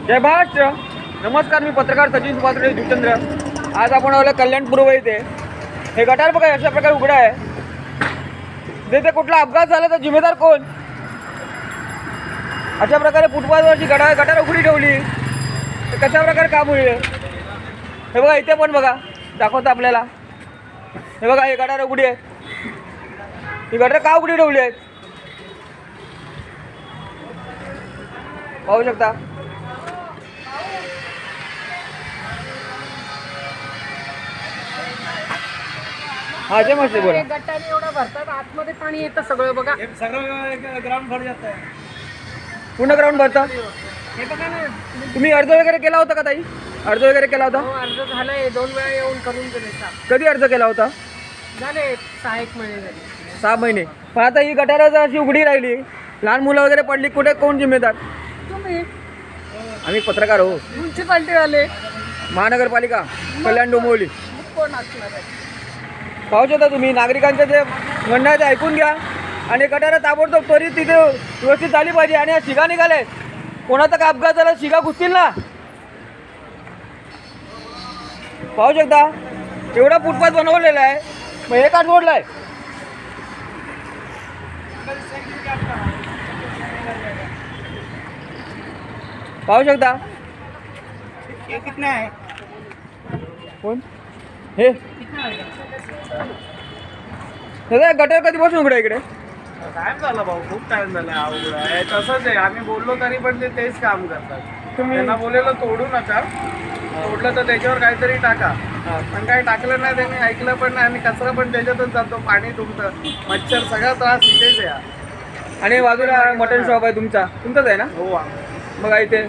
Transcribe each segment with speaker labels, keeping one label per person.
Speaker 1: जय महाराष्ट्र. नमस्कार, मी पत्रकार सचिन सुभाष जुचंद्र. आज आपण आलो कल्याण पूर्व इथे. हे गटार बघा अशा प्रकारे उघडं आहे. जिथे कुठला अपघात झाला तर जिम्मेदार कोण? अशा प्रकारे फुटपाथवरची गटार उघडी ठेवली तर कशा प्रकारे काम होईल? हे बघा इथे पण बघा दाखवतो आपल्याला. हे बघा हे गटार उघडी आहे. ही गटार का उघडी ठेवली आहेत पाहू शकता. हा जे मस्त बोला.
Speaker 2: गटारी एवढं भरतात आतमध्ये पाणी येतं सगळं बघा.
Speaker 1: सगळं ग्राउंड भर जात आहे. पूर्ण ग्राउंड भरतं.
Speaker 2: हे बघा ना.
Speaker 1: तुम्ही अर्ज वगैरे केला होता का ताई? अर्ज वगैरे केला होता?
Speaker 2: हो, अर्ज झालाय. 2 वेळा येऊन करून गेले साहेब.
Speaker 1: कधी अर्ज केला होता?
Speaker 2: झाले 6-1 महिने झाले.
Speaker 1: 6 महिने. पण आता ही गटारच अशी उघडी राहिली, लहान मुलं वगैरे पडली, कुठे कोण जिम्मेदार?
Speaker 2: तुम्ही
Speaker 1: आम्ही पत्रकार हो.
Speaker 2: म्युन्सिपाल्टीवाले
Speaker 1: महानगरपालिका कल्याण डोंबिवली.
Speaker 2: कोण असणार आहे?
Speaker 1: पाहू शकता तुम्ही. नागरिकांचं जे म्हणणं आहे ते ऐकून घ्या आणि गटार ताबडतोब त्वरित तिथे व्यवस्थित झाली पाहिजे. आणि या शिगा निघाले, कोणाचा का अपघात झाला शिगा घुसतील ना. पाहू शकता एवढा फुटपाथ बनवलेला आहे, मग हे का सोडलं आहे? पाहू शकता.
Speaker 2: हे कितना आहे?
Speaker 1: कोण हे? दादा गटार कधीपासून उघडा इकडे?
Speaker 3: टाइम झाला भाऊ, खूप टाइम झाला. अवघड आहे. तसंच आहे, आम्ही बोललो तरी पण ते तेच काम करतात. त्यांना बोललेलं तोडू नका, तोडलं तर त्याच्यावर काहीतरी टाका. पण काही टाकलं नाही, त्यांनी ऐकलं पण नाही. आणि कचरा पण त्याच्यातच जातो, पाणी तुमचं, मच्छर, सगळा त्रास इथेच आहे.
Speaker 1: आणि बाजूला मटन शॉप आहे तुमचाच आहे ना?
Speaker 3: हो,
Speaker 1: बघा इथे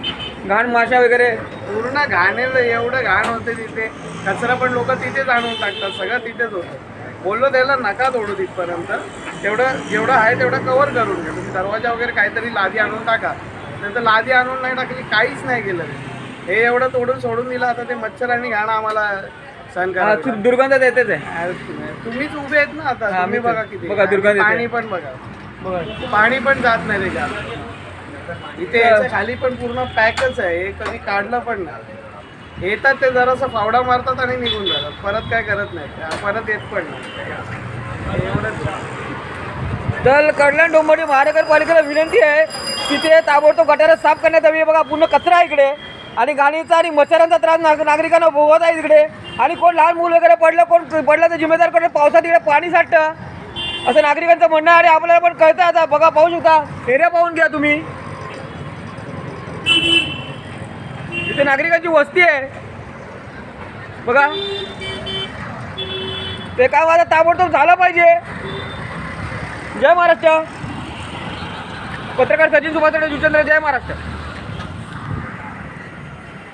Speaker 1: घाण माशा वगैरे
Speaker 3: पूर्ण घाणेलं एवढं घाण होते तिथे. कचरा पण लोक तिथेच आणून टाकतात, सगळं तिथेच होतं. बोललो त्याला नका तोडू तिथपर्यंत, जेवढं आहे तेवढं कव्हर करून घ्या. तुम्ही दरवाजा वगैरे काहीतरी लादी आणून टाका. नंतर लादी आणून नाही टाकली, काहीच नाही केलं. हे एवढं तोडून सोडून दिलं. आता ते मच्छर आणि घाण आम्हाला सहन करावं.
Speaker 1: दुर्गंध येतेच आहे.
Speaker 3: तुम्हीच उभे आहेत ना आता. तुम्ही बघा किती
Speaker 1: बघा, दुर्गंध येते.
Speaker 3: पाणी पण बघा, पाणी पण जात नाही त्याच्यात. इथे याच्या खाली पण पूर्ण पॅकच आहे. हे कधी काढलं पण नाही. येतात ते जरासं फावडा मारतात आणि निघून जातात. परत काय करत नाही, परत येत पण नाही. एवढंच.
Speaker 1: तर कल्याण डोंबिवली महानगरपालिकेला विनंती आहे की ते ताबडतोब गटार साफ करण्यात यावी. बघा पूर्ण कचरा आहे इकडे आणि घाणीचा आणि मच्छरांचा त्रास नागरिकांना भोगवत आहे इकडे. आणि कोण लहान मुलं वगैरे कोण पडलं तर जिम्मेदार कोण? पावसात इकडे पाणी साठतं असं नागरिकांचं म्हणणं आहे. आणि आपल्याला पण कळतं. आता बघा पाहू शकता, एरिया पाहून घ्या तुम्ही. इथे नागरिकांची वस्ती आहे बघा. ते काम आता ताबडतोब झालं पाहिजे. जय महाराष्ट्र. पत्रकार सचिन सुभाष जुचंद्र. जय महाराष्ट्र.